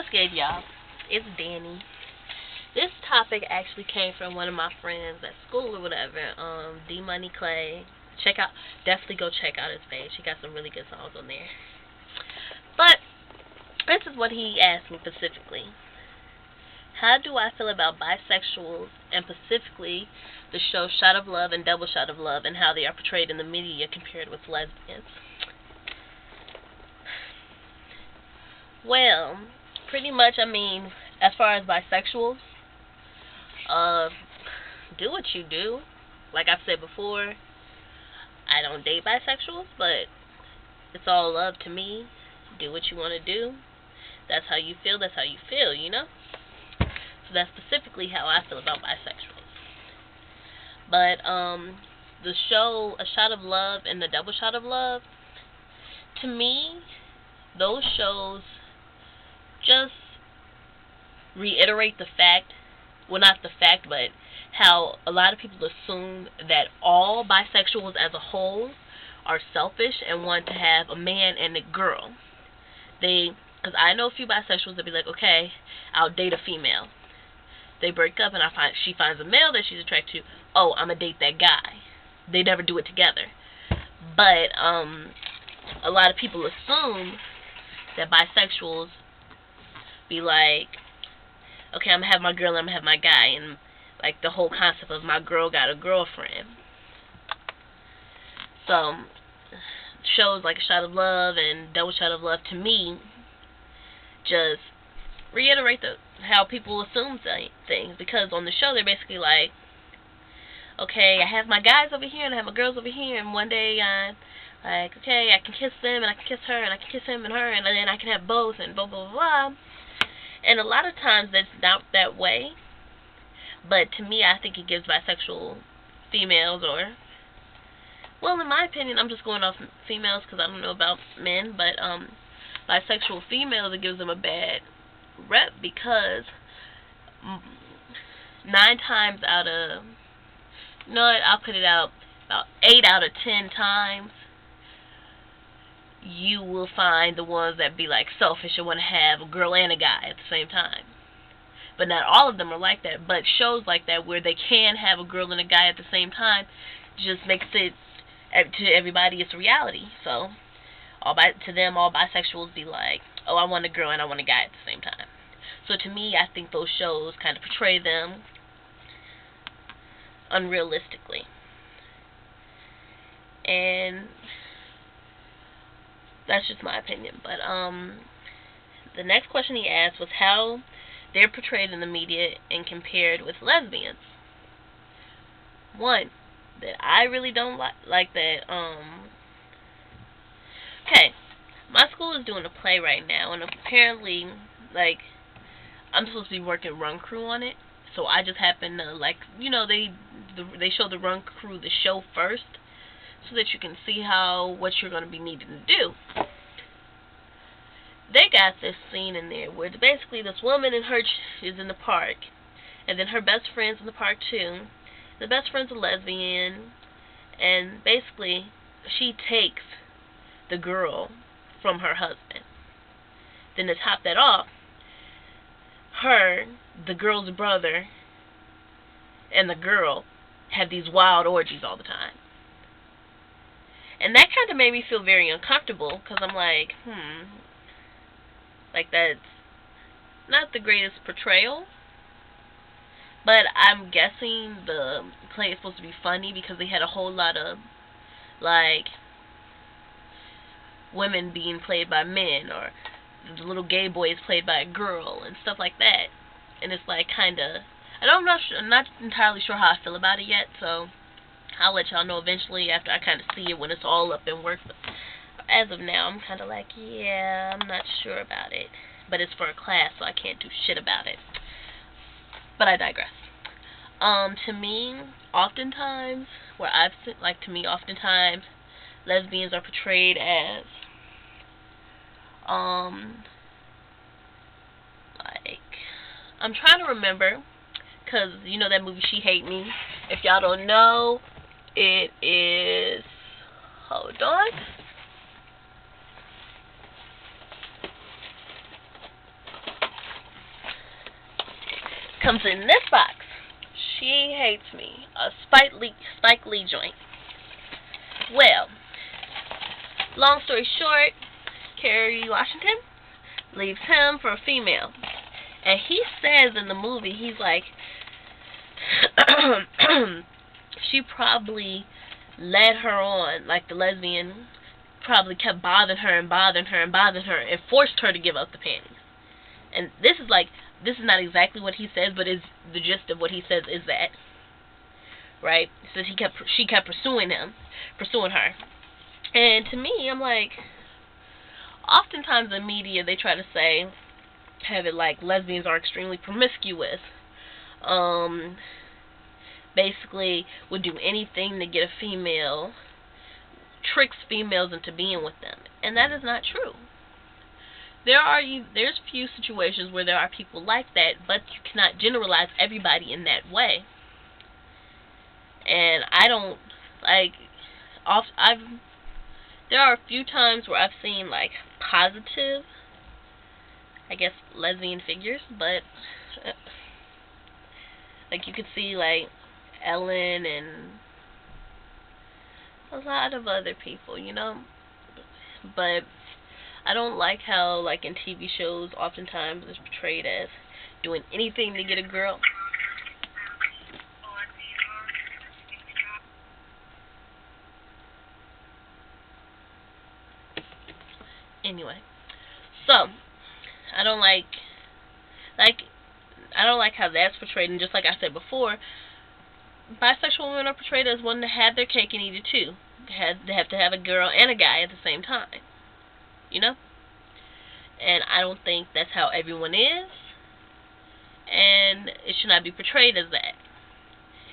What's good, y'all? It's Danny. This topic actually came from one of my friends at school or whatever, Dmoneyclay. Definitely go check out his page. He got some really good songs on there. But this is what he asked me specifically. How do I feel about bisexuals, and specifically the show Shot of Love and Double Shot of Love, and how they are portrayed in the media compared with lesbians? Well, pretty much, as far as bisexuals, do what you do. Like I've said before, I don't date bisexuals, but it's all love to me. Do what you want to do. That's how you feel, you know? So that's specifically how I feel about bisexuals. But, the show A Shot of Love and the Double Shot of Love, to me, those shows just reiterate the fact, well, not the fact, but how a lot of people assume that all bisexuals as a whole are selfish and want to have a man and a girl. Because I know a few bisexuals that be like, okay, I'll date a female. They break up and she finds a male that she's attracted to. Oh, I'm going to date that guy. They never do it together. But a lot of people assume that bisexuals be like, okay, I'm going to have my girl and I'm going to have my guy. And like the whole concept of my girl got a girlfriend. So shows like A Shot of Love and Double Shot of Love, to me, just reiterate how people assume things. Because on the show, they're basically like, okay, I have my guys over here and I have my girls over here, and one day like, okay, I can kiss them and I can kiss her and I can kiss him and her, and then I can have both and blah, blah, blah, blah. And a lot of times that's not that way. But to me, I think it gives bisexual females, or, well, in my opinion, I'm just going off females because I don't know about men, but bisexual females, it gives them a bad rep because 9 times out of, I'll put it out, about 8 out of 10 times, you will find the ones that be like selfish and want to have a girl and a guy at the same time. But not all of them are like that. But shows like that where they can have a girl and a guy at the same time just makes it, to everybody, it's reality. So to them, all bisexuals be like, oh, I want a girl and I want a guy at the same time. So to me, I think those shows kind of portray them unrealistically. And that's just my opinion. But the next question he asked was how they're portrayed in the media and compared with lesbians. One, that I really don't like that, okay, my school is doing a play right now, and apparently, like, I'm supposed to be working run crew on it, so I just happen to, like, they show the run crew the show first, so that you can see what you're going to be needing to do. They got this scene in there where basically this woman and her is in the park, and then her best friend's in the park too. The best friend's a lesbian, and basically she takes the girl from her husband. Then to top that off, the girl's brother, and the girl have these wild orgies all the time. And that kind of made me feel very uncomfortable, because I'm like, like, that's not the greatest portrayal. But I'm guessing the play is supposed to be funny because they had a whole lot of, like, women being played by men, or the little gay boy is played by a girl, and stuff like that. And it's like kind of, I'm not entirely sure how I feel about it yet, so I'll let y'all know eventually after I kind of see it when it's all up and work. But as of now, I'm kind of like, yeah, I'm not sure about it. But it's for a class, so I can't do shit about it. But I digress. To me, oftentimes, lesbians are portrayed as, like, I'm trying to remember, because, that movie She Hate Me. If y'all don't know, it is, hold on. comes in this box. She hates me. A Spike Lee joint. Well, long story short, Kerry Washington leaves him for a female. And he says in the movie, he's like, she probably led her on, like the lesbian probably kept bothering her and forced her to give up the panties. And this is not exactly what he says, but is the gist of what he says is that, right? So she kept pursuing her. And to me, I'm like, oftentimes in media they try to have it like lesbians are extremely promiscuous. Basically would do anything to get a female, tricks females into being with them. And that is not true. There's few situations where there are people like that, but you cannot generalize everybody in that way. And I don't there are a few times where I've seen like positive, I guess, lesbian figures, but like you could see like Ellen and a lot of other people, you know. But I don't like how, like, in TV shows, oftentimes it's portrayed as doing anything to get a girl. Anyway, so I don't like how that's portrayed. And just like I said before, bisexual women are portrayed as wanting to have their cake and eat it too. They have to have a girl and a guy at the same time. You know? And I don't think that's how everyone is. And it should not be portrayed as that.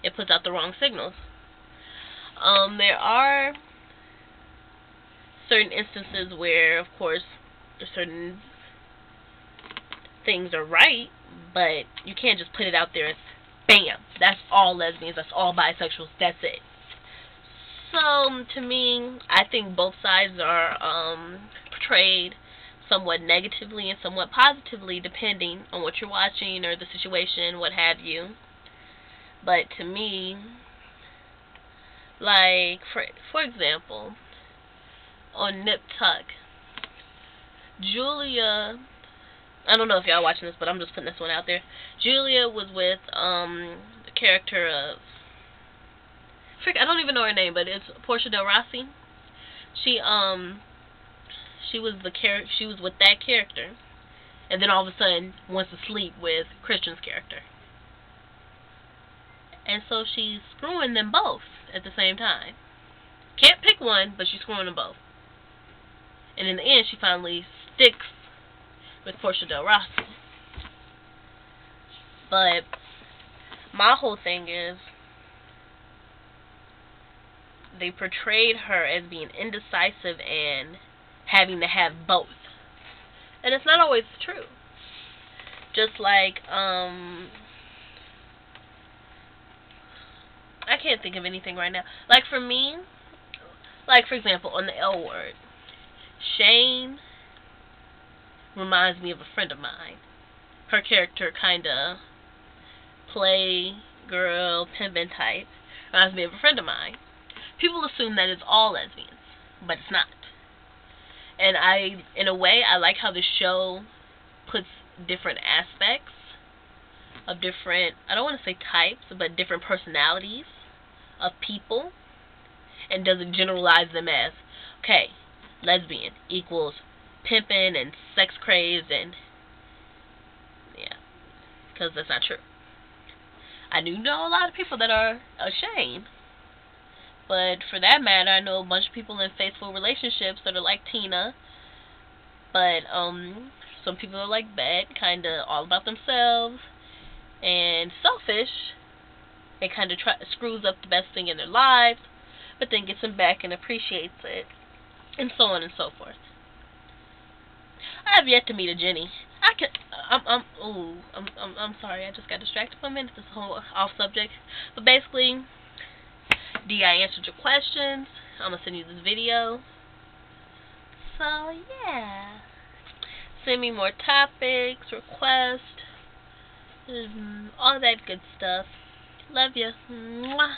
It puts out the wrong signals. There are certain instances where, of course, certain things are right, but you can't just put it out there as, bam, that's all lesbians, that's all bisexuals, that's it. So, to me, I think both sides are portrayed somewhat negatively and somewhat positively, depending on what you're watching or the situation, what have you. But to me, like, for example, on Nip Tuck, Julia, I don't know if y'all watching this, but I'm just putting this one out there. Julia was with the character of, I don't even know her name, but it's Portia Del Rossi. She was with that character, and then all of a sudden wants to sleep with Christian's character. And so she's screwing them both at the same time. Can't pick one, but she's screwing them both. And in the end, she finally sticks with Portia Del Rossi. But my whole thing is, they portrayed her as being indecisive and having to have both. And it's not always true. Just like, I can't think of anything right now. Like for me, like for example, on the L Word, Shane reminds me of a friend of mine. Her character kinda play girl, pimpin' type, reminds me of a friend of mine. People assume that it's all lesbians, but it's not. And in a way, I like how the show puts different aspects of different, I don't want to say types, but different personalities of people, and doesn't generalize them as, okay, lesbian equals pimpin' and sex crazed, and yeah, because that's not true. I do know a lot of people that are ashamed. But for that matter, I know a bunch of people in faithful relationships that are like Tina. But some people are like Bet, kind of all about themselves and selfish. It kind of screws up the best thing in their lives, but then gets them back and appreciates it, and so on and so forth. I have yet to meet a Jenny. I'm sorry. I just got distracted for a minute. This whole off subject, but basically, D, I answered your questions. I'm going to send you this video. So, yeah. Send me more topics, requests. all that good stuff. Love you. Mwah.